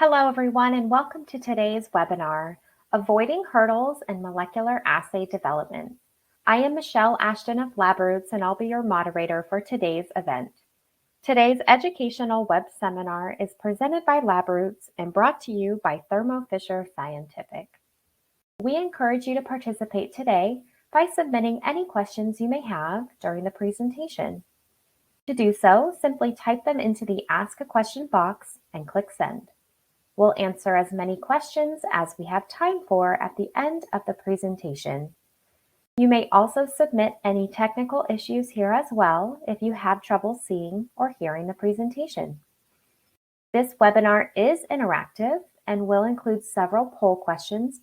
Hello, everyone, and welcome to today's webinar, Avoiding Hurdles in Molecular Assay Development. I am Michelle Ashton of LabRoots, and I'll be your moderator for today's event. Today's educational web seminar is presented by LabRoots and brought to you by Thermo Fisher Scientific. We encourage you to participate today by submitting any questions you may have during the presentation. To do so, simply type them into the Ask a Question box and click Send. We'll answer as many questions as we have time for at the end of the presentation. You may also submit any technical issues here as well if you have trouble seeing or hearing the presentation. This webinar is interactive and will include several poll questions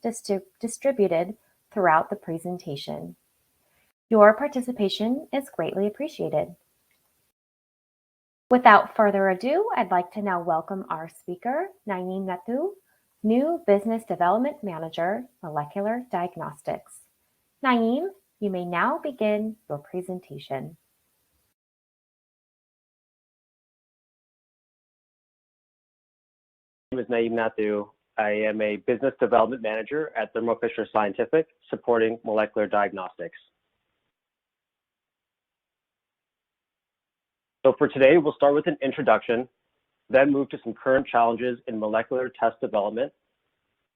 distributed throughout the presentation. Your participation is greatly appreciated. Without further ado, I'd like to now welcome our speaker, Naeem Nathoo, new Business Development Manager, Molecular Diagnostics. Naeem, you may now begin your presentation. My name is Naeem Nathoo. I am a Business Development Manager at Thermo Fisher Scientific, supporting molecular diagnostics. So for today, we'll start with an introduction, then move to some current challenges in molecular test development,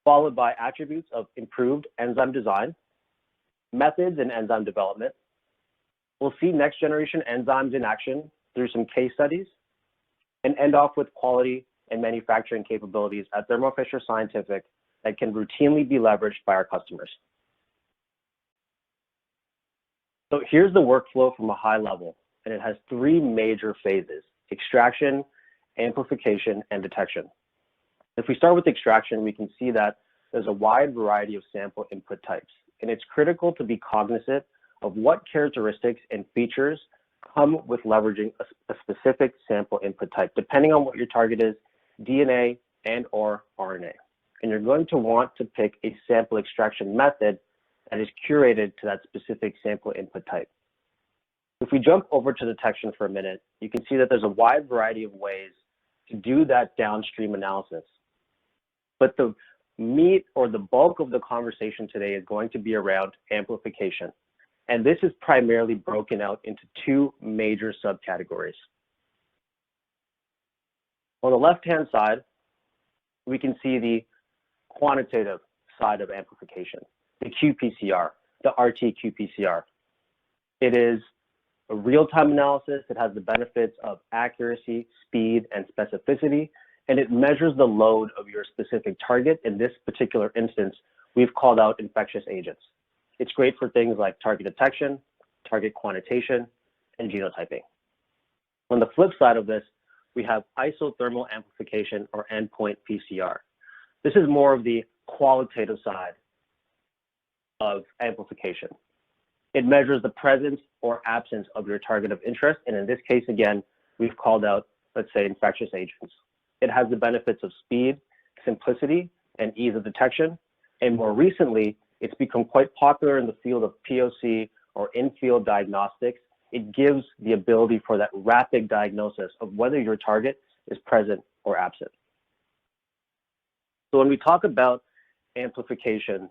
followed by attributes of improved enzyme design, methods in enzyme development. We'll see next generation enzymes in action through some case studies, and end off with quality and manufacturing capabilities at Thermo Fisher Scientific that can routinely be leveraged by our customers. So here's the workflow from a high level, and it has three major phases: extraction, amplification, and detection. If we start with extraction, we can see that there's a wide variety of sample input types, and it's critical to be cognizant of what characteristics and features come with leveraging a specific sample input type, depending on what your target is, DNA and or RNA. And you're going to want to pick a sample extraction method that is curated to that specific sample input type. If we jump over to detection for a minute, you can see that there's a wide variety of ways to do that downstream analysis. But the meat or the bulk of the conversation today is going to be around amplification. And this is primarily broken out into two major subcategories. On the left-hand side, we can see the quantitative side of amplification, the qPCR, the RT-qPCR. It is a real-time analysis. It has the benefits of accuracy, speed, and specificity, and it measures the load of your specific target. In this particular instance, we've called out infectious agents. It's great for things like target detection, target quantitation, and genotyping. On the flip side of this, we have isothermal amplification, or endpoint PCR. This is more of the qualitative side of amplification. It measures the presence or absence of your target of interest, and in this case, again, we've called out, let's say, infectious agents. It has the benefits of speed, simplicity, and ease of detection, and more recently, it's become quite popular in the field of POC or in-field diagnostics. It gives the ability for that rapid diagnosis of whether your target is present or absent. So when we talk about amplification,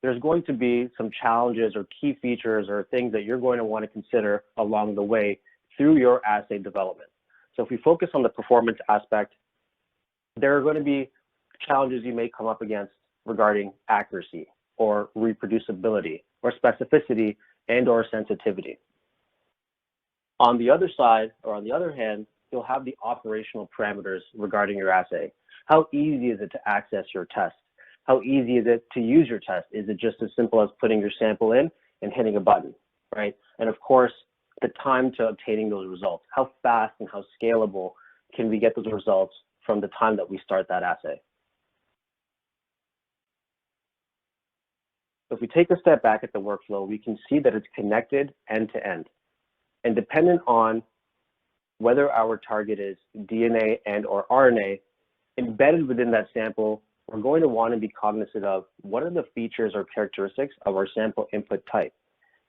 there's going to be some challenges or key features or things that you're going to want to consider along the way through your assay development. So if we focus on the performance aspect, there are going to be challenges you may come up against regarding accuracy or reproducibility or specificity and or sensitivity. On the other side, or on the other hand, you'll have the operational parameters regarding your assay. How easy is it to access your test? How easy is it to use your test? Is it just as simple as putting your sample in and hitting a button, right? And of course, the time to obtaining those results. How fast and how scalable can we get those results from the time that we start that assay? If we take a step back at the workflow, we can see that it's connected end to end. And dependent on whether our target is DNA and or RNA, embedded within that sample, we're going to want to be cognizant of what are the features or characteristics of our sample input type.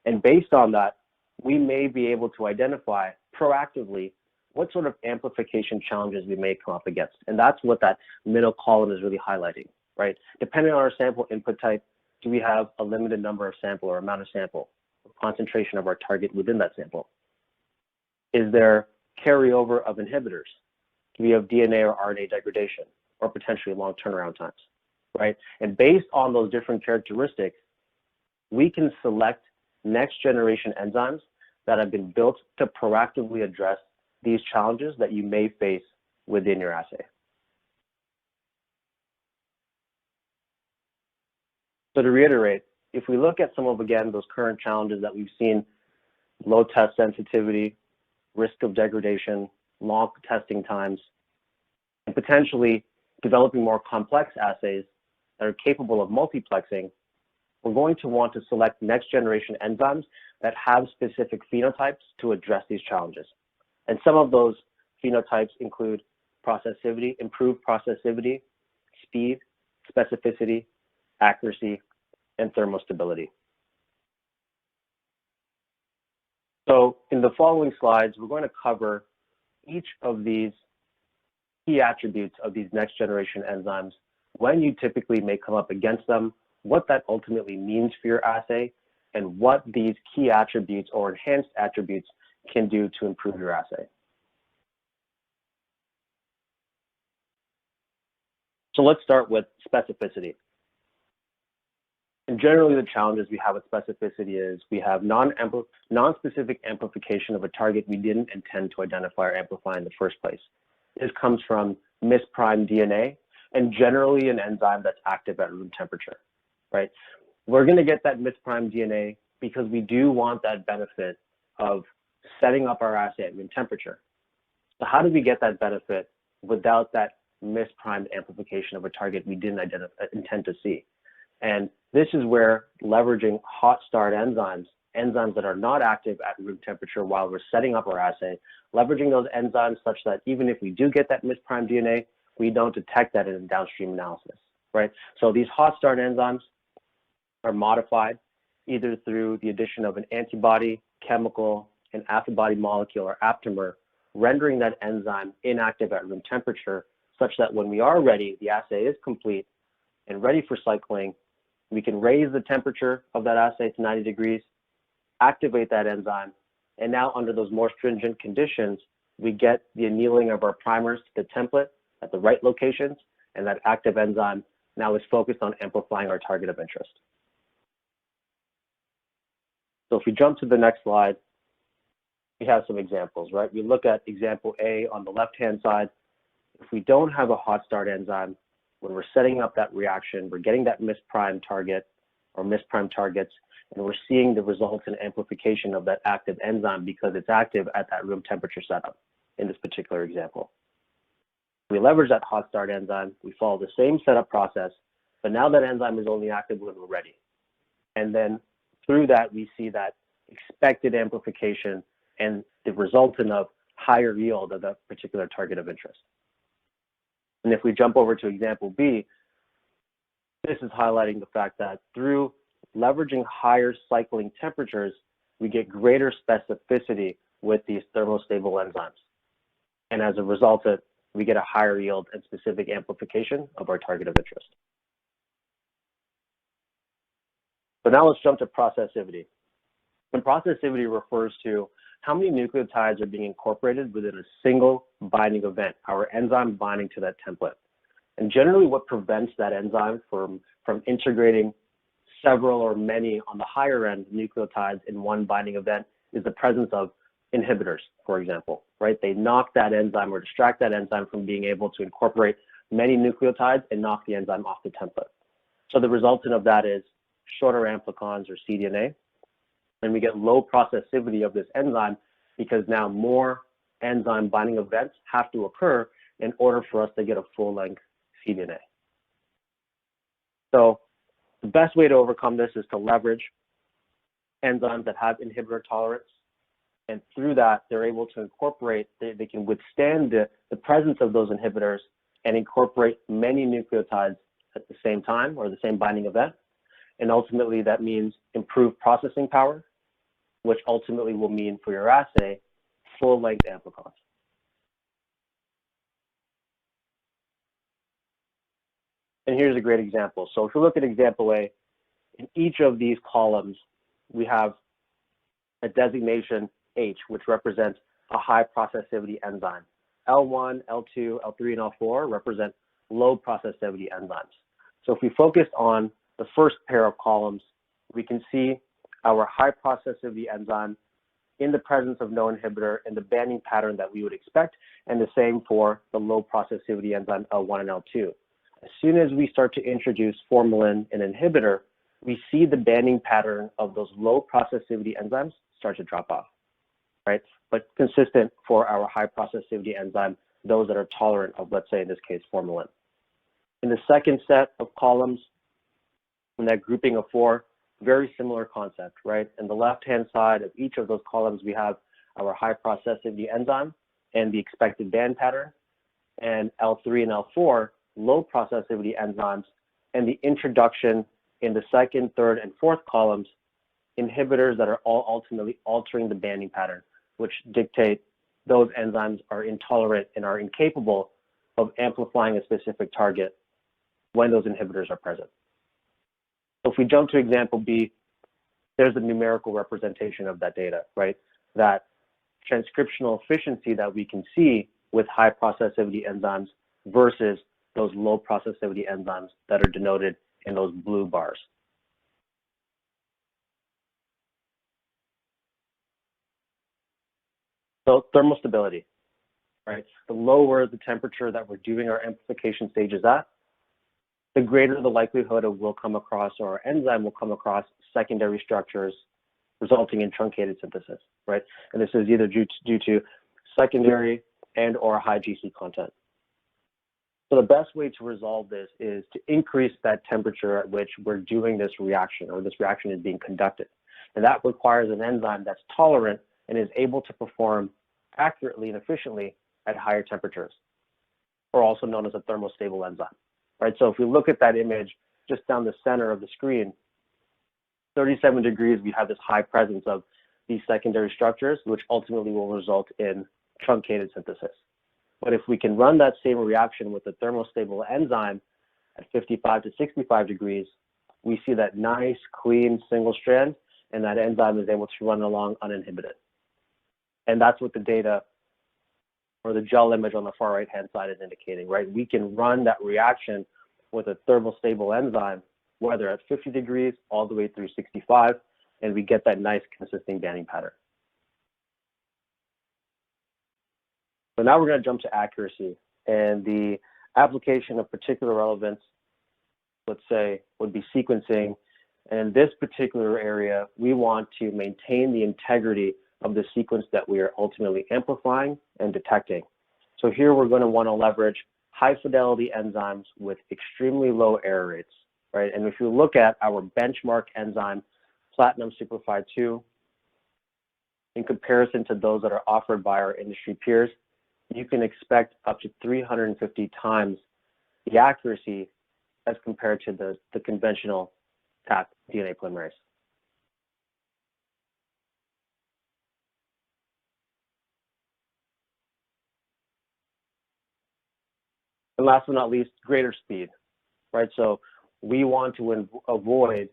And based on that, we may be able to identify proactively what sort of amplification challenges we may come up against. And that's what that middle column is really highlighting, right? Depending on our sample input type, do we have a limited number of sample or amount of sample, or concentration of our target within that sample? Is there carryover of inhibitors? Do we have DNA or RNA degradation, or potentially long turnaround times, right? And based on those different characteristics, we can select next generation enzymes that have been built to proactively address these challenges that you may face within your assay. So to reiterate, if we look at some of, again, those current challenges that we've seen, low test sensitivity, risk of degradation, long testing times, and potentially developing more complex assays that are capable of multiplexing, we're going to want to select next generation enzymes that have specific phenotypes to address these challenges. And some of those phenotypes include processivity, improved processivity, speed, specificity, accuracy, and thermostability. So in the following slides, we're going to cover each of these key attributes of these next generation enzymes, when you typically may come up against them, what that ultimately means for your assay, and what these key attributes or enhanced attributes can do to improve your assay. So let's start with specificity. And generally the challenges we have with specificity is we have non-specific amplification of a target we didn't intend to identify or amplify in the first place. This comes from misprimed DNA and generally an enzyme that's active at room temperature, right? We're going to get that misprimed DNA because we do want that benefit of setting up our assay at room temperature. So how do we get that benefit without that misprimed amplification of a target we didn't intend to see? And this is where leveraging hot start enzymes, enzymes that are not active at room temperature while we're setting up our assay, leveraging those enzymes such that even if we do get that misprimed DNA, we don't detect that in a downstream analysis, right? So these hot start enzymes are modified either through the addition of an antibody, chemical, an antibody molecule, or aptamer, rendering that enzyme inactive at room temperature such that when we are ready, the assay is complete and ready for cycling, we can raise the temperature of that assay to 90 degrees, activate that enzyme, and now under those more stringent conditions, we get the annealing of our primers to the template at the right locations, and that active enzyme now is focused on amplifying our target of interest. So if we jump to the next slide, we have some examples, right? We look at example A on the left-hand side. If we don't have a hot start enzyme, when we're setting up that reaction, we're getting that misprimed target or misprimed targets, and we're seeing the results in amplification of that active enzyme because it's active at that room temperature setup in this particular example. We leverage that hot start enzyme, we follow the same setup process, but now that enzyme is only active when we're ready. And then through that, we see that expected amplification and the resultant of higher yield of that particular target of interest. And if we jump over to example B, this is highlighting the fact that through leveraging higher cycling temperatures, we get greater specificity with these thermostable enzymes. And as a result, we get a higher yield and specific amplification of our target of interest. So now let's jump to processivity. And processivity refers to how many nucleotides are being incorporated within a single binding event, our enzyme binding to that template. And generally what prevents that enzyme from integrating several or many on the higher end nucleotides in one binding event is the presence of inhibitors, for example, right? They knock that enzyme or distract that enzyme from being able to incorporate many nucleotides and knock the enzyme off the template. So the resultant of that is shorter amplicons or cDNA, and we get low processivity of this enzyme because now more enzyme binding events have to occur in order for us to get a full-length cDNA. So the best way to overcome this is to leverage enzymes that have inhibitor tolerance, and through that, they're able to incorporate, they can withstand the presence of those inhibitors and incorporate many nucleotides at the same time or the same binding event. And ultimately, that means improved processing power, which ultimately will mean for your assay, full-length amplicons. And here's a great example. So if you look at example A, in each of these columns, we have a designation H, which represents a high processivity enzyme. L1, L2, L3, and L4 represent low processivity enzymes. So if we focus on the first pair of columns, we can see our high processivity enzyme in the presence of no inhibitor and the banding pattern that we would expect, and the same for the low processivity enzyme L1 and L2. As soon as we start to introduce formalin and inhibitor, we see the banding pattern of those low processivity enzymes start to drop off, right? But consistent for our high processivity enzyme, those that are tolerant of, let's say in this case, formalin. In the second set of columns, in that grouping of 4, very similar concept, right? In the left-hand side of each of those columns, we have our high processivity enzyme and the expected band pattern, and L3 and L4, low processivity enzymes, and the introduction in the second, third, and fourth columns, inhibitors that are all ultimately altering the banding pattern, which dictate those enzymes are intolerant and are incapable of amplifying a specific target when those inhibitors are present. So if we jump to example B, there's a numerical representation of that data, right? That transcriptional efficiency that we can see with high processivity enzymes versus those low processivity enzymes that are denoted in those blue bars. So thermostability, right? The lower the temperature that we're doing our amplification stages at, the greater the likelihood it will come across, or our enzyme will come across secondary structures resulting in truncated synthesis, right? And this is either due to secondary and or high GC content. So the best way to resolve this is to increase that temperature at which we're doing this reaction, or this reaction is being conducted. And that requires an enzyme that's tolerant and is able to perform accurately and efficiently at higher temperatures, or also known as a thermostable enzyme, right? So if we look at that image just down the center of the screen, 37 degrees, we have this high presence of these secondary structures, which ultimately will result in truncated synthesis. But if we can run that same reaction with a thermostable enzyme at 55 to 65 degrees, we see that nice, clean, single strand, and that enzyme is able to run along uninhibited. And that's what the data, or the gel image on the far right-hand side, is indicating, right? We can run that reaction with a thermostable enzyme, whether at 50 degrees all the way through 65, and we get that nice, consistent banding pattern. So now we're going to jump to accuracy, and the application of particular relevance, let's say, would be sequencing. And in this particular area, we want to maintain the integrity of the sequence that we are ultimately amplifying and detecting. So here we're going to want to leverage high fidelity enzymes with extremely low error rates, right? And if you look at our benchmark enzyme, Platinum Superfy 2, in comparison to those that are offered by our industry peers, you can expect up to 350 times the accuracy as compared to the conventional Taq DNA polymerase. And last but not least, greater speed, right? So we want to avoid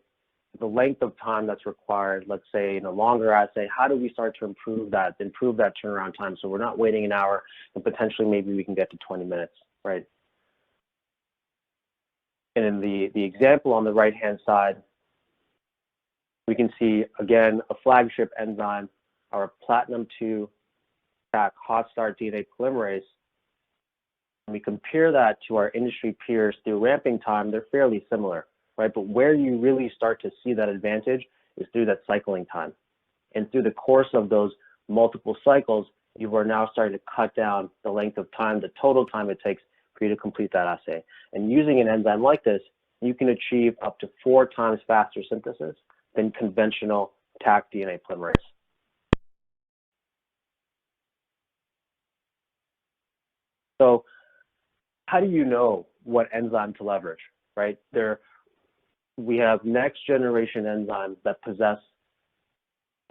the length of time that's required, let's say in a longer assay. How do we start to improve that turnaround time, so we're not waiting an hour and potentially maybe we can get to 20 minutes, right? And in the example on the right-hand side, we can see, again, a flagship enzyme, our Platinum 2 Taq hot start DNA polymerase. When we compare that to our industry peers through ramping time, they're fairly similar, right? But where you really start to see that advantage is through that cycling time. And through the course of those multiple cycles, you are now starting to cut down the length of time, the total time it takes for you to complete that assay. And using an enzyme like this, you can achieve up to 4 times faster synthesis than conventional Taq DNA polymerase. So how do you know what enzyme to leverage, right? We have next generation enzymes that possess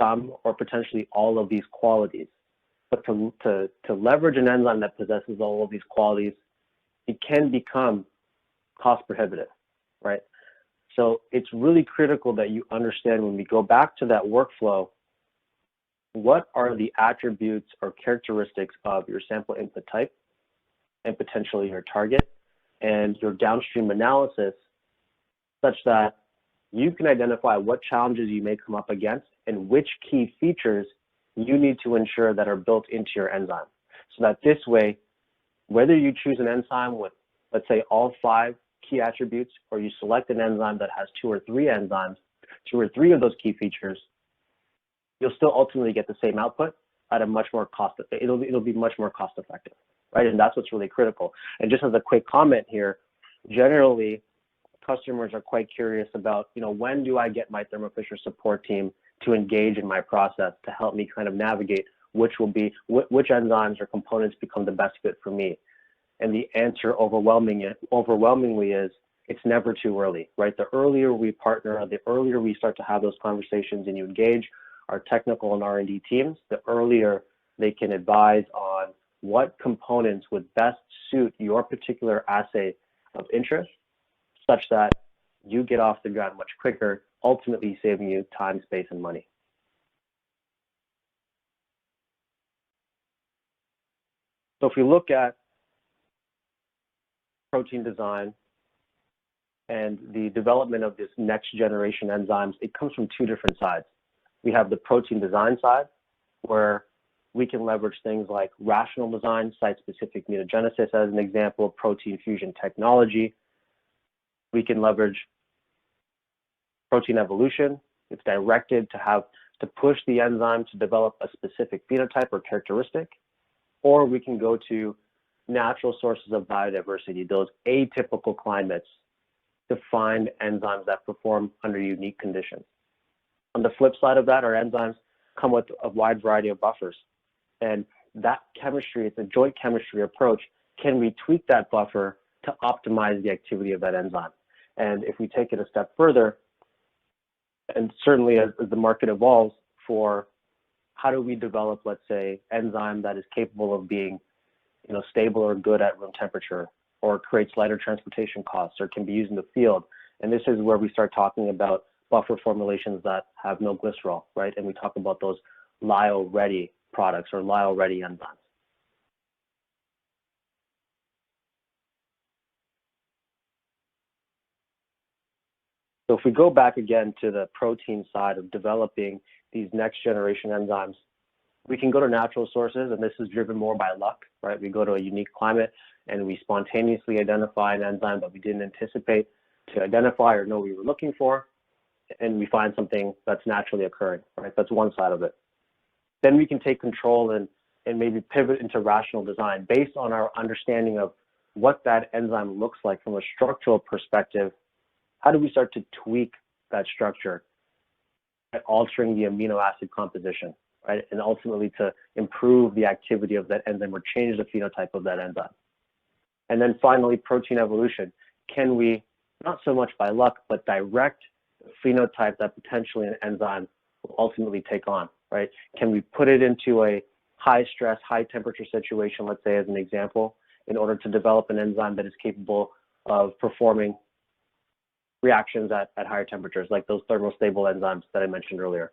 some or potentially all of these qualities. But to leverage an enzyme that possesses all of these qualities, it can become cost prohibitive, right? So it's really critical that you understand when we go back to that workflow, what are the attributes or characteristics of your sample input type and potentially your target and your downstream analysis such that you can identify what challenges you may come up against and which key features you need to ensure that are built into your enzyme. So that this way, whether you choose an enzyme with, let's say, all 5 key attributes, or you select an enzyme that has 2 or 3 enzymes, 2 or 3 of those key features, you'll still ultimately get the same output at a much more it'll be much more cost effective, right? And that's what's really critical. And just as a quick comment here, generally, customers are quite curious about, when do I get my Thermo Fisher support team to engage in my process to help me kind of navigate which enzymes or components become the best fit for me? And the answer overwhelmingly is it's never too early, right? The earlier we partner, the earlier we start to have those conversations and you engage our technical and R&D teams, the earlier they can advise on what components would best suit your particular assay of interest, such that you get off the ground much quicker, ultimately saving you time, space, and money. So if we look at protein design and the development of this next generation enzymes, it comes from 2 different sides. We have the protein design side, where we can leverage things like rational design, site-specific mutagenesis as an example, protein fusion technology. We can leverage protein evolution. It's directed to push the enzyme to develop a specific phenotype or characteristic. Or we can go to natural sources of biodiversity, those atypical climates, to find enzymes that perform under unique conditions. On the flip side of that, our enzymes come with a wide variety of buffers. And that chemistry, it's a joint chemistry approach. Can we tweak that buffer to optimize the activity of that enzyme? And if we take it a step further, and certainly as the market evolves for how do we develop, let's say, enzyme that is capable of being stable or good at room temperature, or creates lighter transportation costs, or can be used in the field. And this is where we start talking about buffer formulations that have no glycerol, right? And we talk about those lyo-ready products or lyo-ready enzymes. So if we go back again to the protein side of developing these next generation enzymes, we can go to natural sources, and this is driven more by luck, right? We go to a unique climate and we spontaneously identify an enzyme that we didn't anticipate to identify or know we were looking for, and we find something that's naturally occurring, right? That's one side of it. Then we can take control and maybe pivot into rational design based on our understanding of what that enzyme looks like from a structural perspective. How do we start to tweak that structure by altering the amino acid composition, right? And ultimately to improve the activity of that enzyme or change the phenotype of that enzyme. And then finally, protein evolution. Can we, not so much by luck, but direct the phenotype that potentially an enzyme will ultimately take on, right? Can we put it into a high stress, high temperature situation, let's say as an example, in order to develop an enzyme that is capable of performing reactions at higher temperatures, like those thermostable enzymes that I mentioned earlier.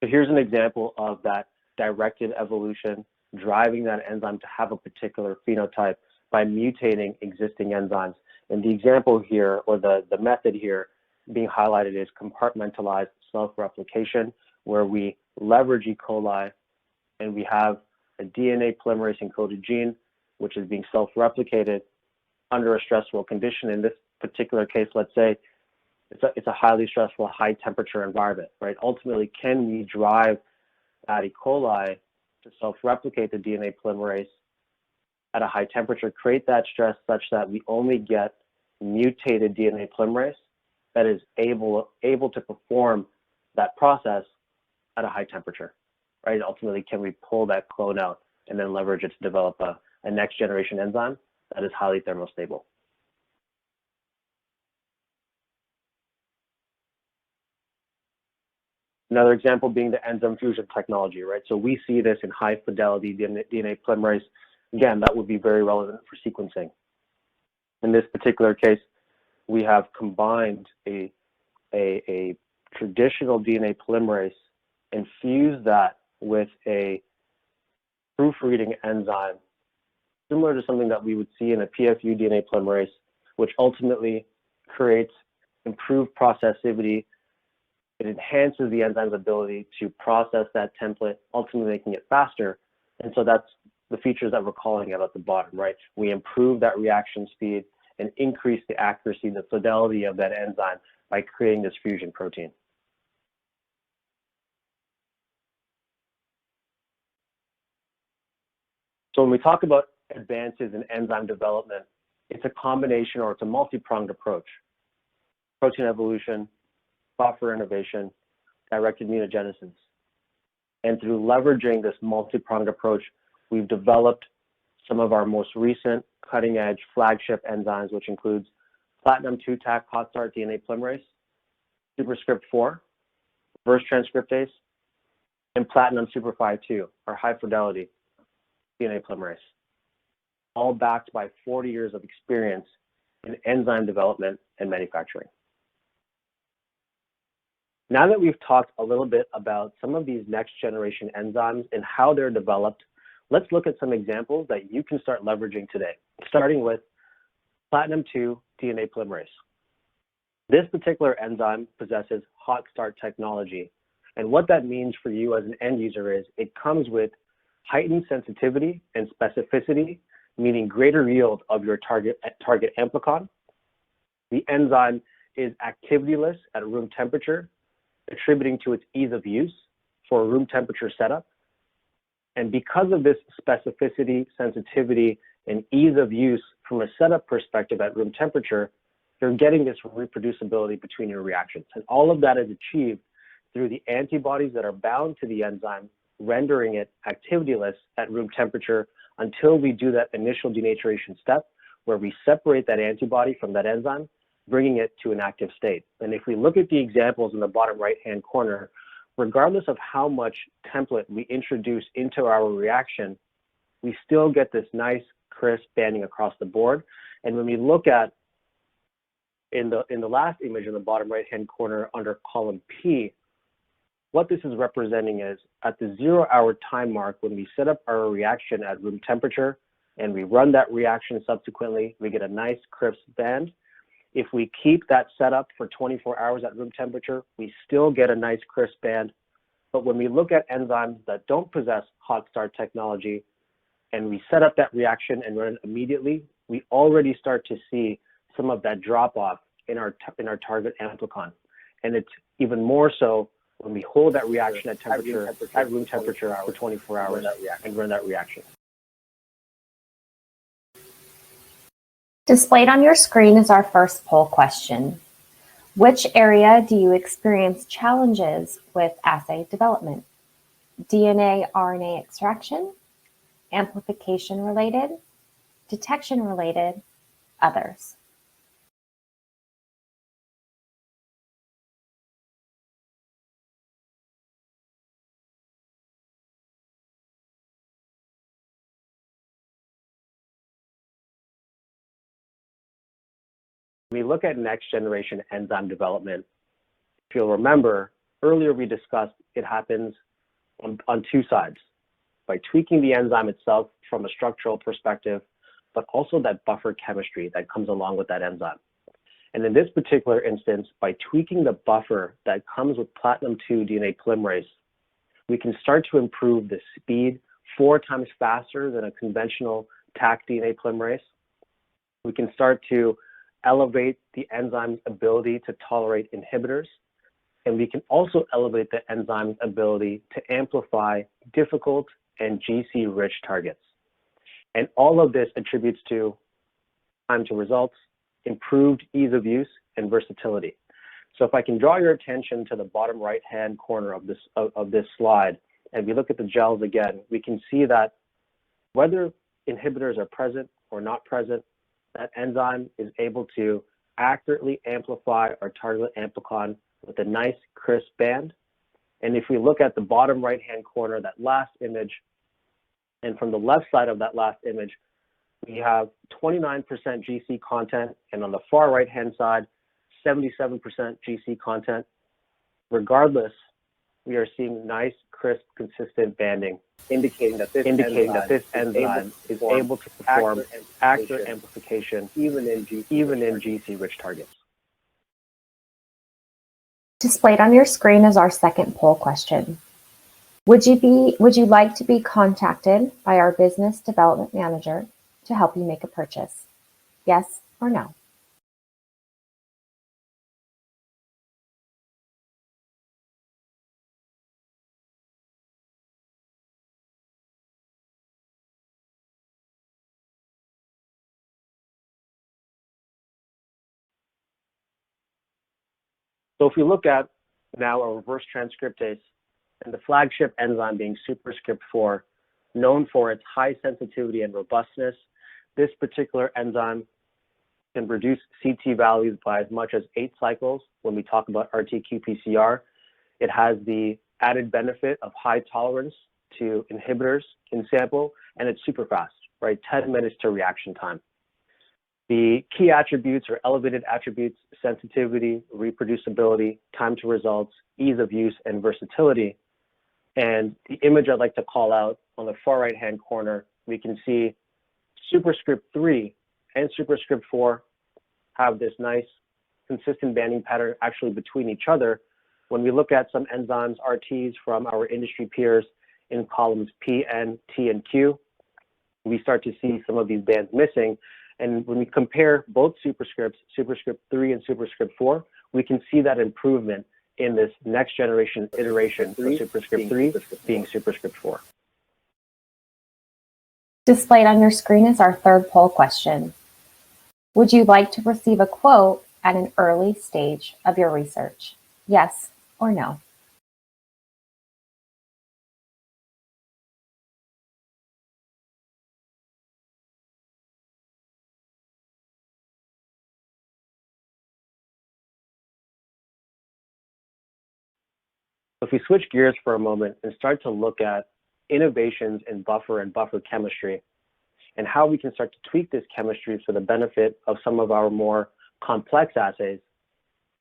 So here's an example of that directed evolution, driving that enzyme to have a particular phenotype by mutating existing enzymes. And the example here, or the method here being highlighted, is compartmentalized self-replication, where we leverage E. coli and we have a DNA polymerase encoded gene, which is being self-replicated under a stressful condition. In this particular case, let's say it's a highly stressful, high temperature environment, right? Ultimately, can we drive that E. coli to self-replicate the DNA polymerase at a high temperature, create that stress such that we only get mutated DNA polymerase that is able to perform that process at a high temperature, right? Ultimately, can we pull that clone out and then leverage it to develop a next generation enzyme that is highly thermostable? Another example being the enzyme fusion technology, right? So we see this in high fidelity DNA polymerase Again, that would be very relevant for sequencing. In this particular case, we have combined a traditional DNA polymerase and fused that with a proofreading enzyme, similar to something that we would see in a PFU DNA polymerase, which ultimately creates improved processivity. It enhances the enzyme's ability to process that template, ultimately making it faster. And so that's the features that we're calling out at the bottom, right? We improve that reaction speed and increase the accuracy, the fidelity of that enzyme by creating this fusion protein. So when we talk about advances in enzyme development, it's a combination, or it's a multi-pronged approach. Protein evolution, buffer innovation, directed mutagenesis. And through leveraging this multi-pronged approach, we've developed some of our most recent cutting-edge flagship enzymes, which includes platinum 2-Tac hot start DNA polymerase, superscript 4, reverse transcriptase, and platinum superfy 2, or high fidelity DNA polymerase, all backed by 40 years of experience in enzyme development and manufacturing. Now that we've talked a little bit about some of these next generation enzymes and how they're developed, let's look at some examples that you can start leveraging today, starting with platinum 2 DNA polymerase. This particular enzyme possesses hot start technology. And what that means for you as an end user is it comes with heightened sensitivity and specificity, meaning greater yield of your target amplicon. The enzyme is activityless at room temperature, attributing to its ease of use for a room temperature setup. And because of this specificity, sensitivity, and ease of use from a setup perspective at room temperature, you're getting this reproducibility between your reactions. And all of that is achieved through the antibodies that are bound to the enzyme, rendering it activityless at room temperature until we do that initial denaturation step where we separate that antibody from that enzyme, bringing it to an active state. And if we look at the examples in the bottom right-hand corner, regardless of how much template we introduce into our reaction, we still get this nice crisp banding across the board. And when we look at in the last image in the bottom right-hand corner under column P, what this is representing is at the 0-hour time mark, when we set up our reaction at room temperature and we run that reaction subsequently, we get a nice crisp band. If we keep that set up for 24 hours at room temperature, we still get a nice crisp band. But when we look at enzymes that don't possess hot start technology and we set up that reaction and run it immediately, we already start to see some of that drop off in our target amplicon. And it's even more so when we hold that reaction at room temperature for 24 hours and run that reaction. Displayed on your screen is our first poll question. Which area do you experience challenges with assay development? DNA, RNA extraction, amplification related, detection related, others? When we look at next generation enzyme development, if you'll remember, earlier we discussed it happens on two sides, by tweaking the enzyme itself from a structural perspective, but also that buffer chemistry that comes along with that enzyme. And in this particular instance, by tweaking the buffer that comes with platinum 2 DNA polymerase, we can start to improve the speed 4 times faster than a conventional Tac DNA polymerase. We can start to elevate the enzyme's ability to tolerate inhibitors, and we can also elevate the enzyme's ability to amplify difficult and GC-rich targets. And all of this attributes to time to results, improved ease of use, and versatility. So if I can draw your attention to the bottom right-hand corner of this slide, and we look at the gels again, we can see that whether inhibitors are present or not present, that enzyme is able to accurately amplify our target amplicon with a nice crisp band. And if we look at the bottom right-hand corner, that last image, And from the left side of that last image, we have 29% GC content, and on the far right-hand side, 77% GC content. Regardless, we are seeing nice, crisp, consistent banding, indicating that this enzyme is able to perform accurate amplification even in GC-rich targets. Displayed on your screen is our second poll question. Would you like to be contacted by our business development manager to help you make a purchase? Yes or no? So if we look at now a reverse transcriptase and the flagship enzyme being superscript 4, known for its high sensitivity and robustness, this particular enzyme can reduce CT values by as much as 8 cycles. When we talk about RT-qPCR, it has the added benefit of high tolerance to inhibitors in sample, and it's super fast, right? 10 minutes to reaction time. The key attributes are elevated attributes: sensitivity, reproducibility, time to results, ease of use, and versatility. And the image I'd like to call out on the far right-hand corner, we can see superscript 3 and superscript 4 have this nice consistent banding pattern actually between each other. When we look at some enzymes, RTs from our industry peers in columns P, N, T, and Q, we start to see some of these bands missing. And when we compare both superscripts, superscript 3 and superscript 4, we can see that improvement in this next generation iteration for superscript 3 being superscript 4. Displayed on your screen is our third poll question. Would you like to receive a quote at an early stage of your research? Yes or no? If we switch gears for a moment and start to look at innovations in buffer and buffer chemistry and how we can start to tweak this chemistry for the benefit of some of our more complex assays,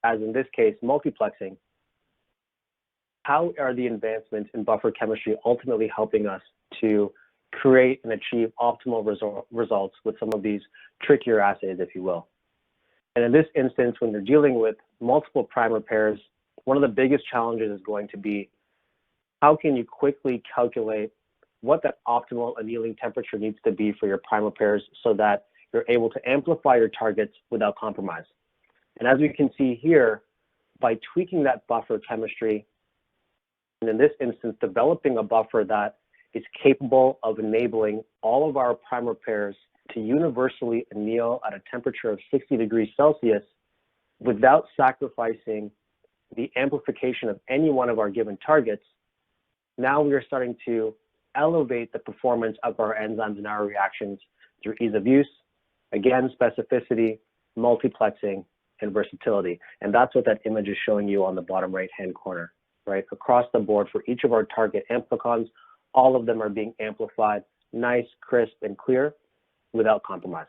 as in this case, multiplexing, how are the advancements in buffer chemistry ultimately helping us to create and achieve optimal results with some of these trickier assays, if you will? And in this instance, when you're dealing with multiple primer pairs, one of the biggest challenges is going to be how can you quickly calculate what that optimal annealing temperature needs to be for your primer pairs so that you're able to amplify your targets without compromise. And as we can see here, by tweaking that buffer chemistry, and in this instance, developing a buffer that is capable of enabling all of our primer pairs to universally anneal at a temperature of 60 degrees Celsius without sacrificing the amplification of any one of our given targets, now we are starting to elevate the performance of our enzymes and our reactions through ease of use, again, specificity, multiplexing, and versatility. And that's what that image is showing you on the bottom right-hand corner, right? Across the board for each of our target amplicons, all of them are being amplified, nice, crisp, and clear without compromise.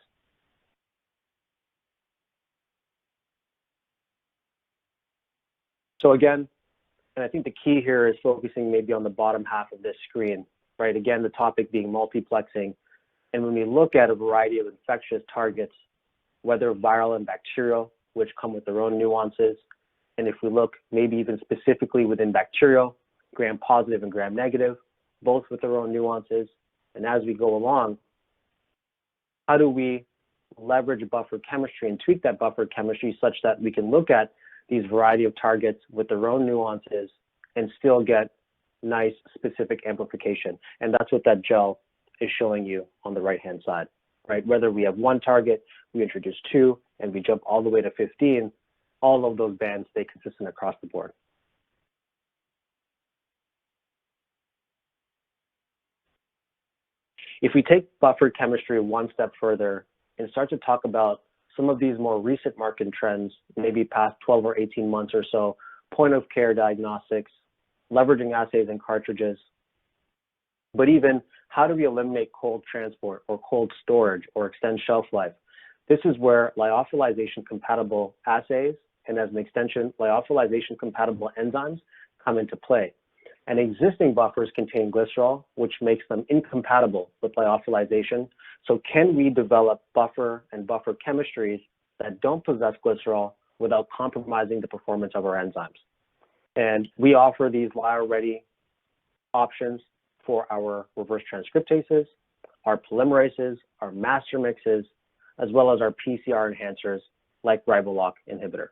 So again, and I think the key here is focusing maybe on the bottom half of this screen, right? Again, the topic being multiplexing. And when we look at a variety of infectious targets, whether viral and bacterial, which come with their own nuances, and if we look maybe even specifically within bacterial, gram-positive and gram-negative, both with their own nuances. And as we go along, how do we leverage buffer chemistry and tweak that buffer chemistry such that we can look at these variety of targets with their own nuances and still get nice specific amplification? And that's what that gel is showing you on the right-hand side, right? Whether we have one target, we introduce 2, and we jump all the way to 15, all of those bands stay consistent across the board. If we take buffer chemistry one step further and start to talk about some of these more recent market trends, maybe past 12 or 18 months or so, point of care diagnostics, leveraging assays and cartridges, but even how do we eliminate cold transport or cold storage or extend shelf life? This is where lyophilization compatible assays and, as an extension, lyophilization compatible enzymes come into play. And existing buffers contain glycerol, which makes them incompatible with lyophilization. So can we develop buffer and buffer chemistries that don't possess glycerol without compromising the performance of our enzymes? And we offer these lyo-ready options for our reverse transcriptases, our polymerases, our master mixes, as well as our PCR enhancers like ribolock inhibitor.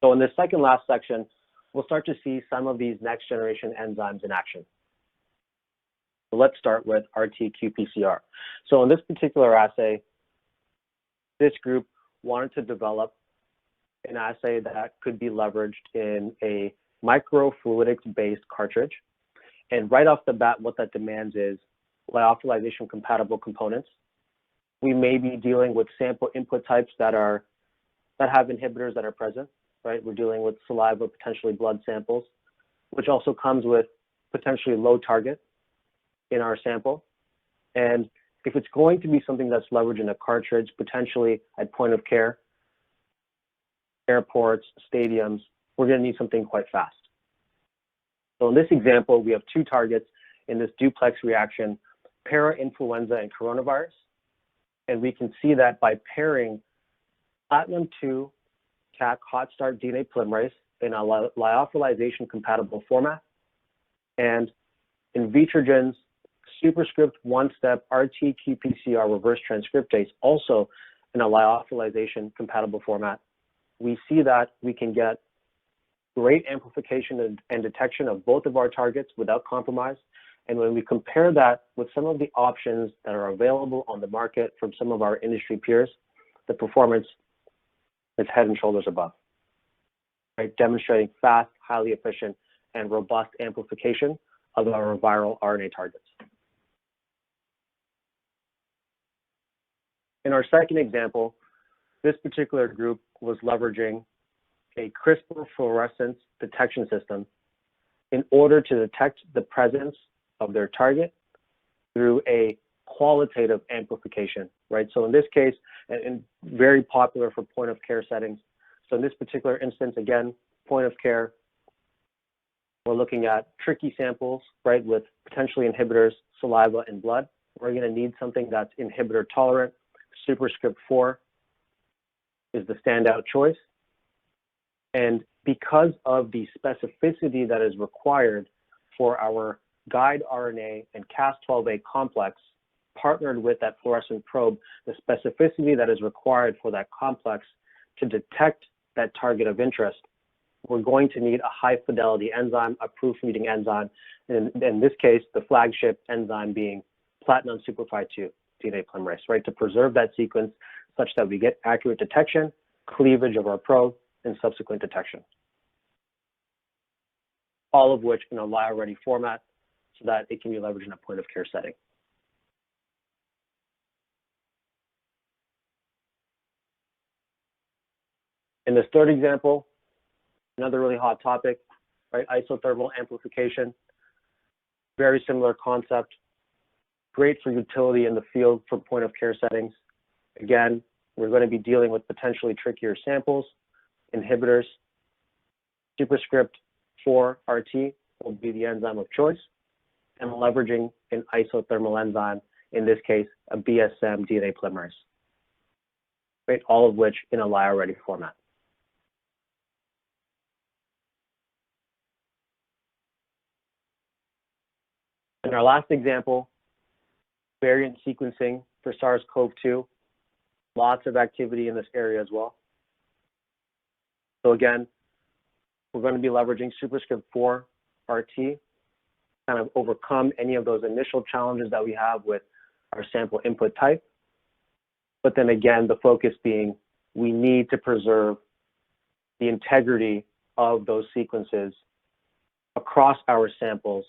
So in this second last section, we'll start to see some of these next generation enzymes in action. So let's start with RT-qPCR. So in this particular assay, this group wanted to develop an assay that could be leveraged in a microfluidics-based cartridge. And right off the bat, what that demands is lyophilization compatible components. We may be dealing with sample input types that have inhibitors that are present. Right? We're dealing with saliva, potentially blood samples, which also comes with potentially low target in our sample. And if it's going to be something that's leveraged in a cartridge, potentially at point of care, airports, stadiums, we're going to need something quite fast. So in this example, we have two targets in this duplex reaction, para-influenza and coronavirus. And we can see that by pairing platinum-2 CAC hot start DNA polymerase in a lyophilization compatible format, and Invitrogen's superscript one-step RT-qPCR reverse transcriptase also in a lyophilization compatible format, we see that we can get great amplification and detection of both of our targets without compromise. And when we compare that with some of the options that are available on the market from some of our industry peers, the performance is head and shoulders above, right? Demonstrating fast, highly efficient, and robust amplification of our viral RNA targets. In our second example, this particular group was leveraging a CRISPR fluorescence detection system in order to detect the presence of their target through a qualitative amplification, right? So in this case, and very popular for point of care settings. So in this particular instance, again, point of care, we're looking at tricky samples, right, with potentially inhibitors, saliva, and blood. We're going to need something that's inhibitor tolerant. Superscript 4 is the standout choice. And because of the specificity that is required for our guide RNA and Cas12a complex, partnered with that fluorescent probe, the specificity that is required for that complex to detect that target of interest, we're going to need a high fidelity enzyme, a proof-reading enzyme, and in this case, the flagship enzyme being platinum superfide 2 DNA polymerase, right, to preserve that sequence such that we get accurate detection, cleavage of our probe, and subsequent detection. All of which in a lyo-ready format so that it can be leveraged in a point of care setting. In this third example, another really hot topic, right? Isothermal amplification, very similar concept, great for utility in the field for point of care settings. Again, we're going to be dealing with potentially trickier samples, inhibitors. Superscript 4 RT will be the enzyme of choice, and leveraging an isothermal enzyme, in this case, a BSM DNA polymerase, right? All of which in a lyo-ready format. In our last example, variant sequencing for SARS-CoV-2, lots of activity in this area as well. So again, we're going to be leveraging superscript 4 RT, kind of overcome any of those initial challenges that we have with our sample input type. But then again, the focus being we need to preserve the integrity of those sequences across our samples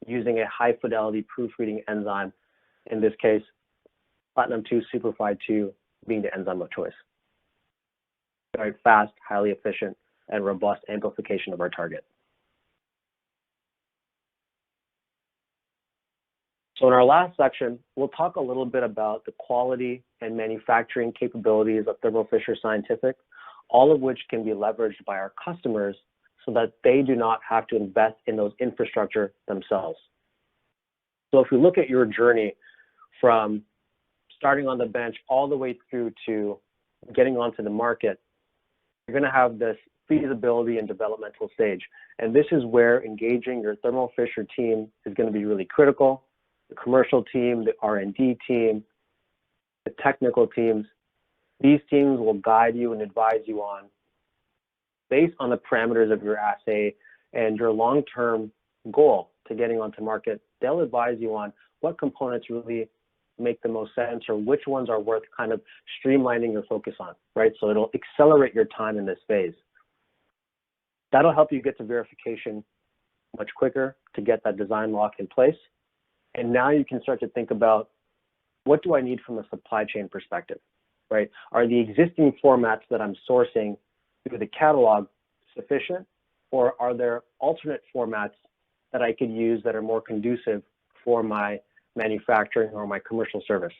using a high fidelity proofreading enzyme, in this case, platinum-2 superfide 2 being the enzyme of choice. Very fast, highly efficient, and robust amplification of our target. So in our last section, we'll talk a little bit about the quality and manufacturing capabilities of Thermo Fisher Scientific, all of which can be leveraged by our customers so that they do not have to invest in those infrastructure themselves. So if we look at your journey from starting on the bench all the way through to getting onto the market, you're going to have this feasibility and developmental stage. And this is where engaging your Thermo Fisher team is going to be really critical. The commercial team, the R&D team, the technical teams, these teams will guide you and advise you on, based on the parameters of your assay and your long-term goal to getting onto market, they'll advise you on what components really make the most sense or which ones are worth kind of streamlining your focus on, right? So it'll accelerate your time in this phase. That'll help you get to verification much quicker to get that design lock in place. And now you can start to think about, what do I need from a supply chain perspective, right? Are the existing formats that I'm sourcing through the catalog sufficient, or are there alternate formats that I could use that are more conducive for my manufacturing or my commercial service,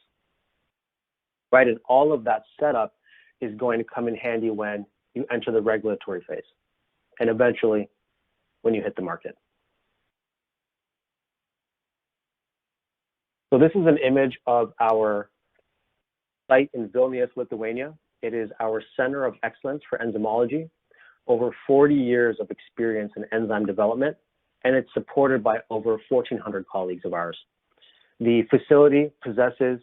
right? And all of that setup is going to come in handy when you enter the regulatory phase and eventually when you hit the market. So this is an image of our site in Vilnius, Lithuania. It is our center of excellence for enzymology, over 40 years of experience in enzyme development, and it's supported by over 1,400 colleagues of ours. The facility possesses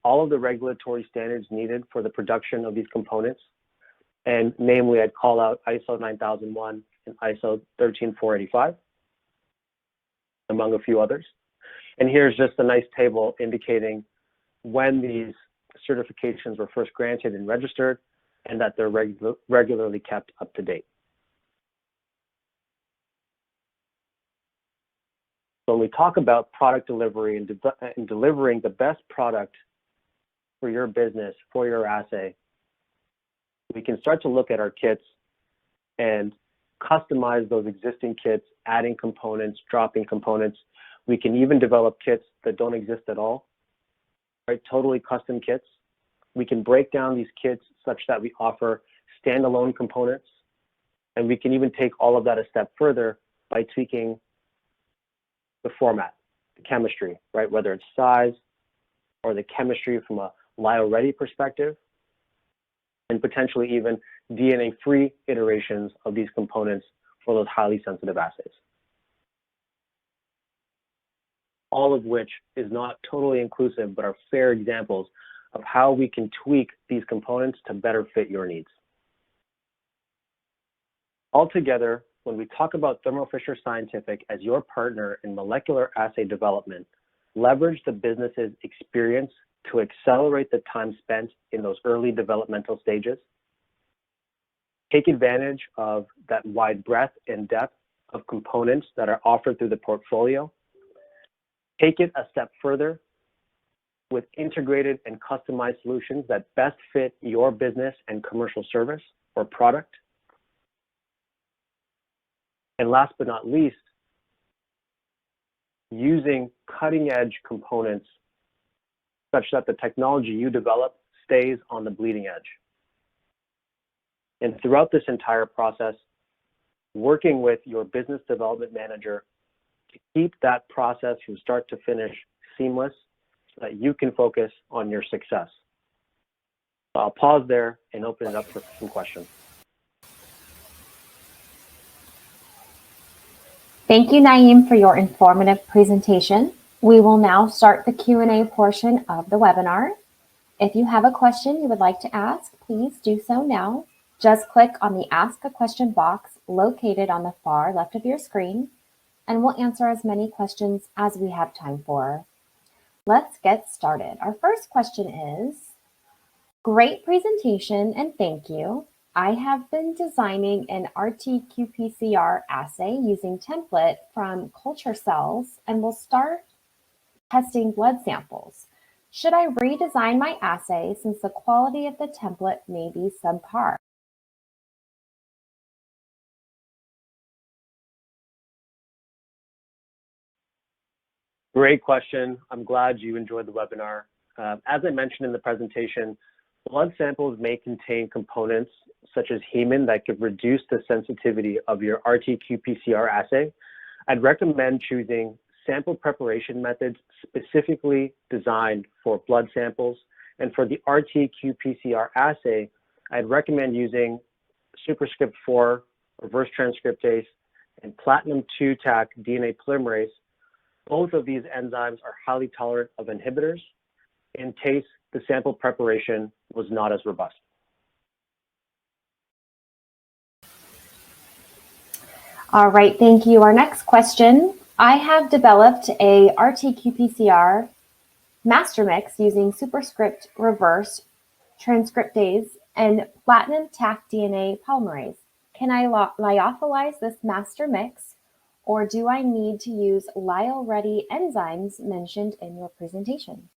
all of the regulatory standards needed for the production of these components, and namely, I'd call out ISO 9001 and ISO 13485, among a few others. And here's just a nice table indicating when these certifications were first granted and registered, and that they're regularly kept up to date. So when we talk about product delivery and delivering the best product for your business, for your assay, we can start to look at our kits and customize those existing kits, adding components, dropping components. We can even develop kits that don't exist at all, right? Totally custom kits. We can break down these kits such that we offer standalone components, and we can even take all of that a step further by tweaking the format, the chemistry, right? Whether it's size or the chemistry from a lyo-ready perspective, and potentially even DNA-free iterations of these components for those highly sensitive assays. All of which is not totally inclusive, but are fair examples of how we can tweak these components to better fit your needs. Altogether, when we talk about Thermo Fisher Scientific as your partner in molecular assay development, leverage the business's experience to accelerate the time spent in those early developmental stages. Take advantage of that wide breadth and depth of components that are offered through the portfolio. Take it a step further with integrated and customized solutions that best fit your business and commercial service or product. And last but not least, using cutting-edge components such that the technology you develop stays on the bleeding edge. And throughout this entire process, working with your business development manager to keep that process from start to finish seamless so that you can focus on your success. So I'll pause there and open it up for some questions. Thank you, Naeem, for your informative presentation. We will now start the Q&A portion of the webinar. If you have a question you would like to ask, please do so now. Just click on the Ask a Question box located on the far left of your screen, and we'll answer as many questions as we have time for. Let's get started. Our first question is, great presentation and thank you. I have been designing an RT-qPCR assay using template from culture cells and will start testing blood samples. Should I redesign my assay since the quality of the template may be subpar? Great question. I'm glad you enjoyed the webinar. As I mentioned in the presentation, blood samples may contain components such as hemin that could reduce the sensitivity of your RT-qPCR assay. I'd recommend choosing sample preparation methods specifically designed for blood samples. And for the RT-qPCR assay, I'd recommend using superscript 4 reverse transcriptase and platinum 2-Taq DNA polymerase. Both of these enzymes are highly tolerant of inhibitors in case the sample preparation was not as robust. All right, thank you. Our next question. I have developed a RT-qPCR master mix using superscript reverse transcriptase and platinum Taq DNA polymerase. Can I lyophilize this master mix, or do I need to use lyo-ready enzymes mentioned in your presentation?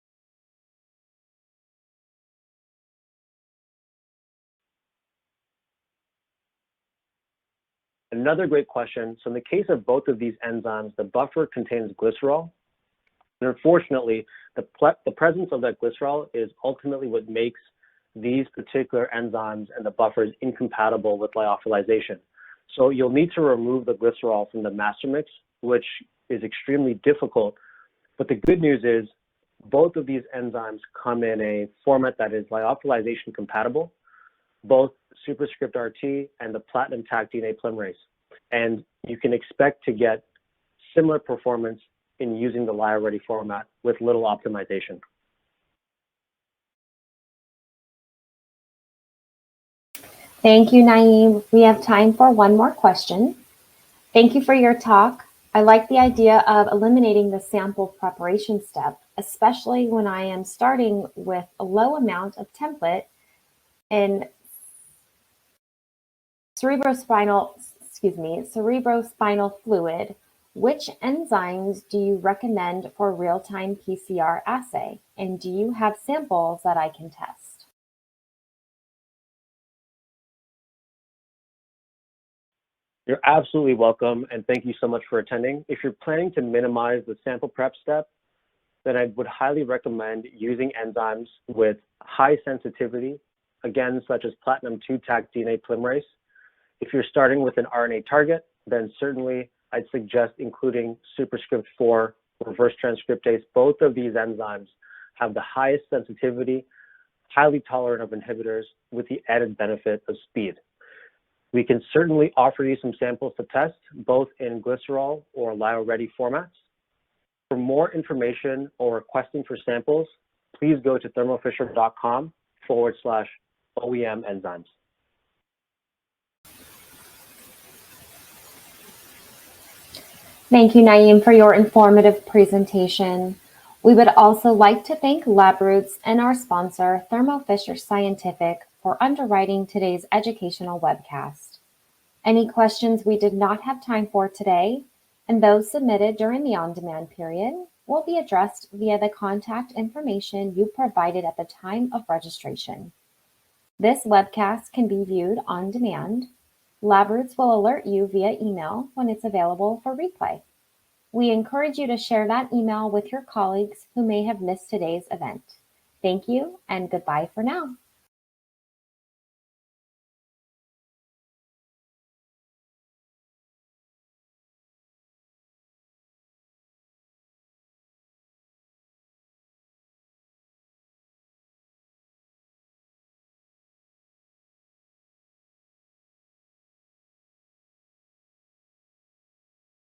Another great question. So in the case of both of these enzymes, the buffer contains glycerol. And unfortunately, the presence of that glycerol is ultimately what makes these particular enzymes and the buffers incompatible with lyophilization. So you'll need to remove the glycerol from the master mix, which is extremely difficult. But the good news is both of these enzymes come in a format that is lyophilization compatible, both superscript RT and the platinum Taq DNA polymerase. And you can expect to get similar performance in using the lyo-ready format with little optimization. Thank you, Naeem. We have time for one more question. Thank you for your talk. I like the idea of eliminating the sample preparation step, especially when I am starting with a low amount of template and cerebrospinal fluid. Which enzymes do you recommend for real-time PCR assay? And do you have samples that I can test? You're absolutely welcome, and thank you so much for attending. If you're planning to minimize the sample prep step, then I would highly recommend using enzymes with high sensitivity, again, such as platinum 2-Taq DNA polymerase. If you're starting with an RNA target, then certainly I'd suggest including superscript 4 reverse transcriptase. Both of these enzymes have the highest sensitivity, highly tolerant of inhibitors, with the added benefit of speed. We can certainly offer you some samples to test, both in glycerol or lyo-ready formats. For more information or requesting for samples, please go to thermofisher.com/OEM enzymes. Thank you, Naeem, for your informative presentation. We would also like to thank LabRoots and our sponsor, Thermo Fisher Scientific, for underwriting today's educational webcast. Any questions we did not have time for today, and those submitted during the on-demand period, will be addressed via the contact information you provided at the time of registration. This webcast can be viewed on demand. LabRoots will alert you via email when it's available for replay. We encourage you to share that email with your colleagues who may have missed today's event. Thank you and goodbye for now.